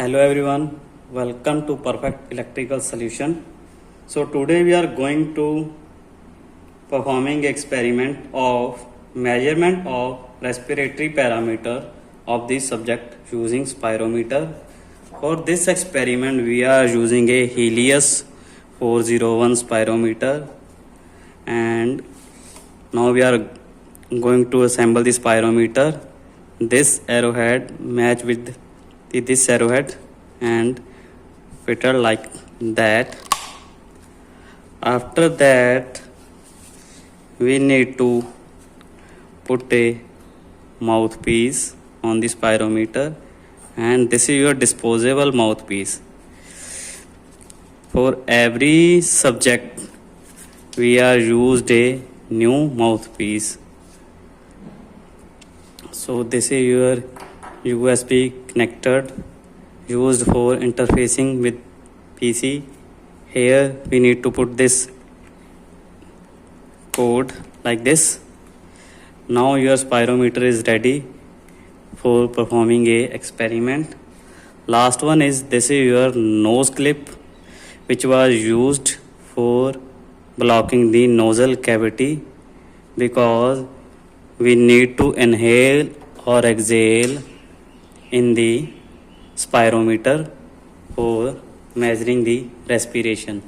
Hello everyone, welcome to Perfect Electrical Solution. So today we are going to performing experiment of measurement of respiratory parameter of this subject using spirometer. For this experiment we are using a Helios 401 spirometer, and now we are going to assemble the spirometer. This arrowhead match with this arrowhead and fitted like that. After that we need to put a mouthpiece on the spirometer, and this is your disposable mouthpiece. For every subject we are used a new mouthpiece. So this is your USB connector used for interfacing with PC. Here we need to put this code like this. Now your spirometer is ready for performing a experiment. Last one is this is your nose clip, which was used for blocking the nozzle cavity, because we need to inhale or exhale in the spirometer for measuring the respiration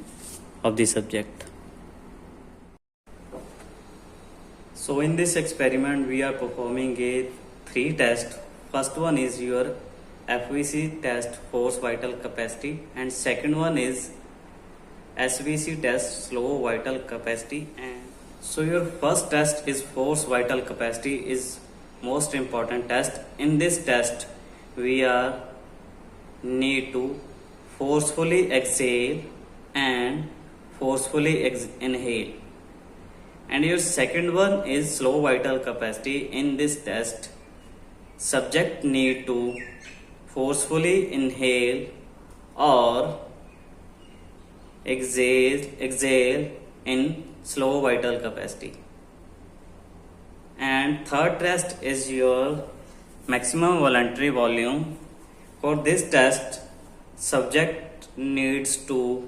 of the subject. So in this experiment we are performing a 3 test. First one is your FVC test, force vital capacity, and second one is SVC test, slow vital capacity. And so your first test is force vital capacity, is most important test. In this test we are need to forcefully exhale and forcefully inhale. And your second one is slow vital capacity. In this test subject need to forcefully inhale or exhale in slow vital capacity. And third test is your maximum voluntary volume. For this test subject needs to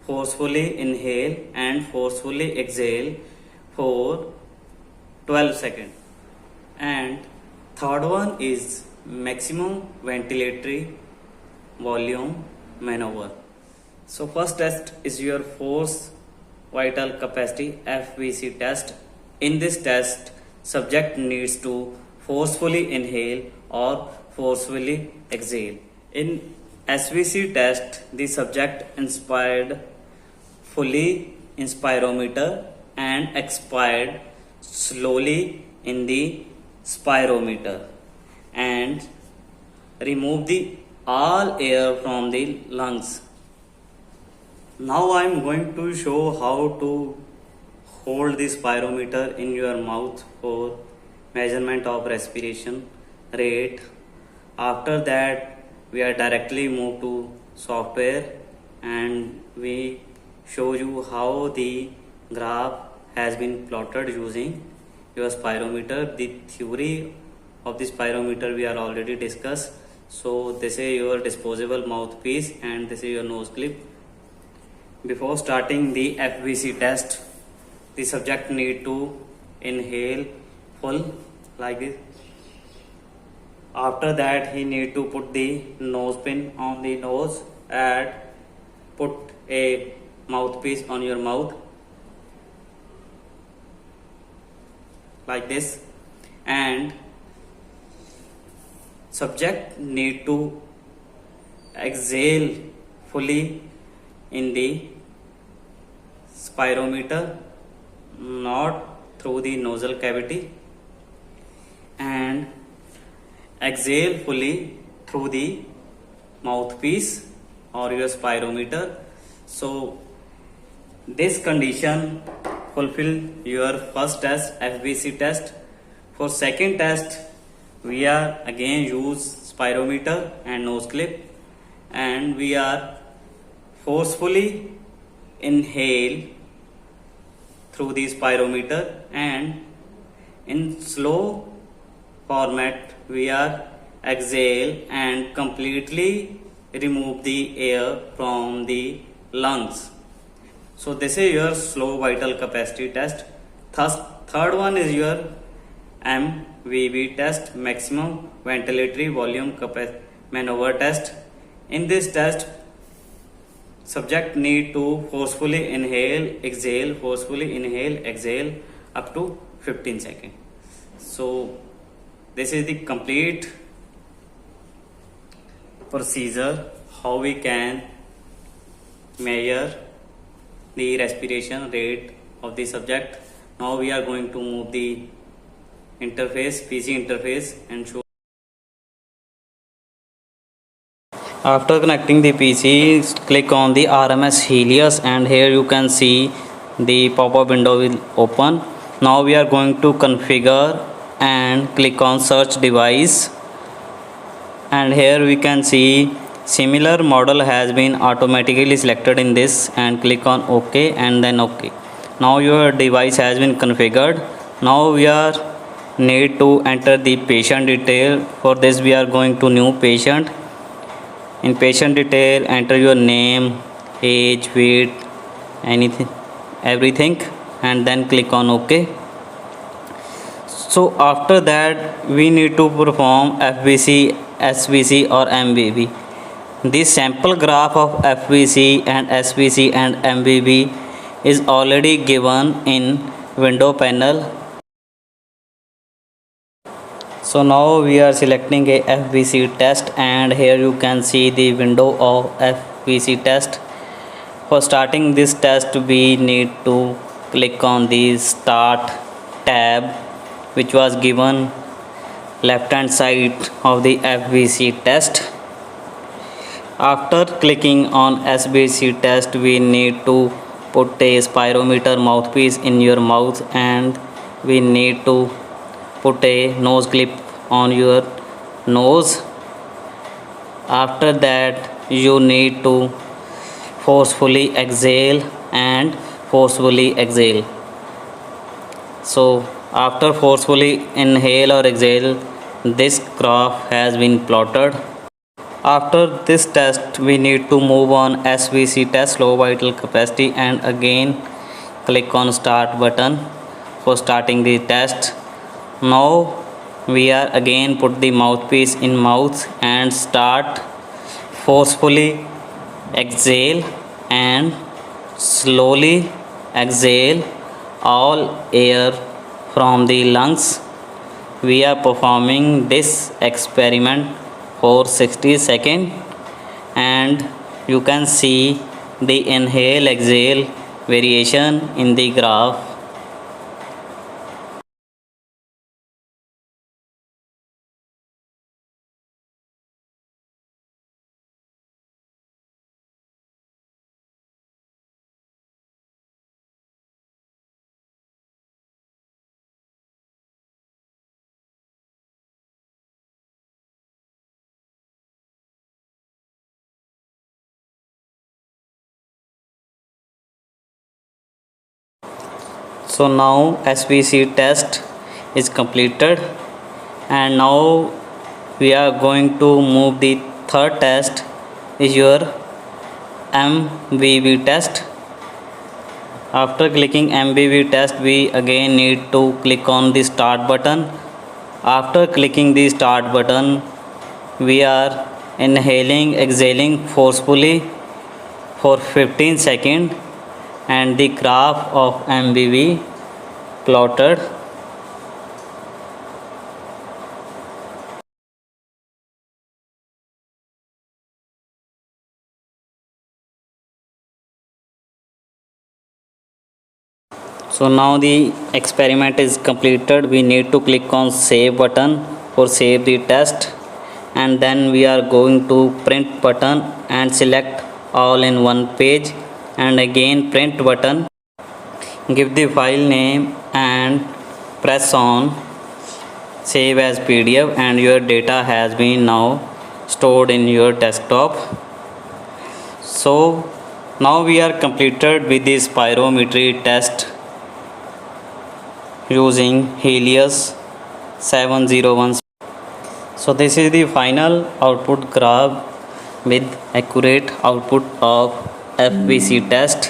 forcefully inhale and forcefully exhale for 12 seconds. And third one is maximum ventilatory volume maneuver. So first test is your force vital capacity, FVC test. In this test subject needs to forcefully inhale or forcefully exhale. In SVC test the subject inspired fully in spirometer and expired slowly in the spirometer, and remove the all air from the lungs. Now I am going to show how to hold the spirometer in your mouth for measurement of respiration rate. After that we are directly move to software, and we show you how the graph has been plotted using your spirometer. The theory of the spirometer we are already discussed. So this is your disposable mouthpiece and this is your nose clip. Before starting the FVC test, the subject need to inhale full like this. After that he need to put the nose pin on the nose and put a mouthpiece on your mouth like this, and subject need to exhale fully in the spirometer, not through the nozzle cavity, and exhale fully through the mouthpiece or your spirometer. So this condition fulfill your first test, FVC test. For second test we are again use spirometer and nose clip, and we are forcefully inhale through the spirometer, and in slow format we are exhale and completely remove the air from the lungs. So this is your slow vital capacity test. Third one is your MVV test, maximum ventilatory volume maneuver test. In this test, subject need to forcefully inhale, exhale up to 15 seconds. So this is the complete procedure how we can measure the respiration rate of the subject. Now we are going to move the interface, PC interface, and show. After connecting the PC, click on the RMS Helios, and here you can see the pop-up window will open. Now we are going to configure and click on search device, and here we can see similar model has been automatically selected in this, and click on OK and then OK. Now your device has been configured. Now we are need to enter the patient detail. For this we are going to new patient. In patient detail, enter your name, age, weight, everything, and then click on OK. So after that we need to perform FVC, SVC or MVV. This sample graph of FVC and SVC and MVV is already given in window panel. So now we are selecting a FVC test, and here you can see the window of FVC test. For starting this test we need to click on the start tab which was given left hand side of the FVC test. After clicking on SVC test we need to put a spirometer mouthpiece in your mouth, and we need to put a nose clip on your nose. After that you need to forcefully exhale and forcefully exhale. So after forcefully inhale or exhale, this graph has been plotted. After this test we need to move on SVC test, low vital capacity, and again click on start button for starting the test. Now we are again put the mouthpiece in mouth and start forcefully exhale and slowly exhale all air from the lungs. We are performing this experiment for 60 seconds, and you can see the inhale exhale variation in the graph. So now SVC test is completed, and now we are going to move the third test is your MVV test. After clicking MVV test we again need to click on the start button. After clicking the start button we are inhaling, exhaling forcefully for 15 seconds, and the graph of MVV plotted. So now the experiment is completed. We need to click on save button for save the test, and then we are going to print button and select all in one page, and again print button, give the file name and press on save as PDF, and your data has been now stored in your desktop. So now we are completed with the spirometry test using Helios 701. So this is the final output graph with accurate output of FBC test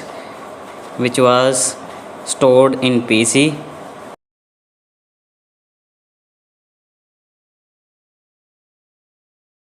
which was stored in PC